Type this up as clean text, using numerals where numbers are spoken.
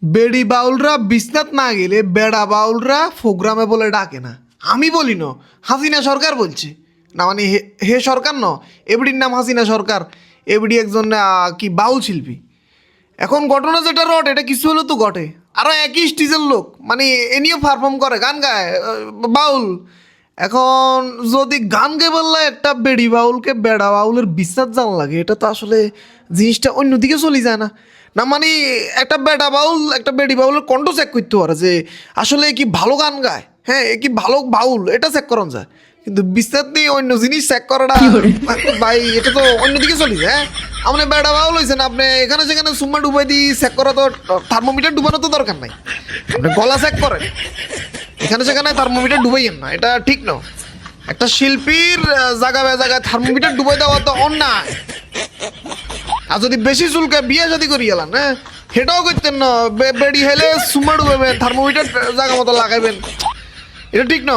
বেড়ি বাউলরা বিছনাত না গেলে বেড়া বাউলরা প্রোগ্রামে বলে ডাকে না। আমি বলি না, হাসিনা সরকার বলছে না, মানে হে সরকার ন, এবিডির নাম হাসিনা সরকার। এবিডি একজন কি বাউল শিল্পী। এখন ঘটনা যেটা রট এটা কিছু হলে তো ঘটে, আরও একই স্টেজের লোক মানে এ নিয়েও পারফর্ম করে, গান গায়, বাউল। এখন যদি গান গে বললে একটা বেড়ি বাউলকে বেড়া বাউলের বিশ্বাস জান লাগে, এটা তো আসলে জিনিসটা অন্যদিকে চলে যায় না। না মানে একটা বেড়া বাউল একটা বেড়ি বাউলের কণ্ঠ চেক করতে পারে যে আসলে কি ভালো গান গায়, হ্যাঁ এ কি ভালো বাউল, এটা চেক করানো যায়। কিন্তু বিশ্বাস নিয়ে অন্য জিনিস চেক করাটা ভাই এটা তো অন্যদিকে চলে যায়। হ্যাঁ আপনি বেড়া বাউল হয়েছেন, আপনি এখানে সেখানে সুম্মা ডুবাই দিয়ে চেক করা তো, থার্মোমিটার ডুবানো তো দরকার নাই, আপনি গলা চেক করেন, এখানে সেখানে থার্মোমিটার ডুবাইয়েন না, এটা ঠিক না। একটা শিল্পীর জায়গা জায়গায় থার্মোমিটার ডুবাই দেওয়া তো অন্যায়। আর যদি বেশি চুলকে বিয়ে যদি করি গেলাম, হ্যাঁ সেটাও করতেন না, বেড়ি হেলে সুম্মা ডুবাইবেন, থার্মোমিটার জায়গা মতো লাগাইবেন, এটা ঠিক না।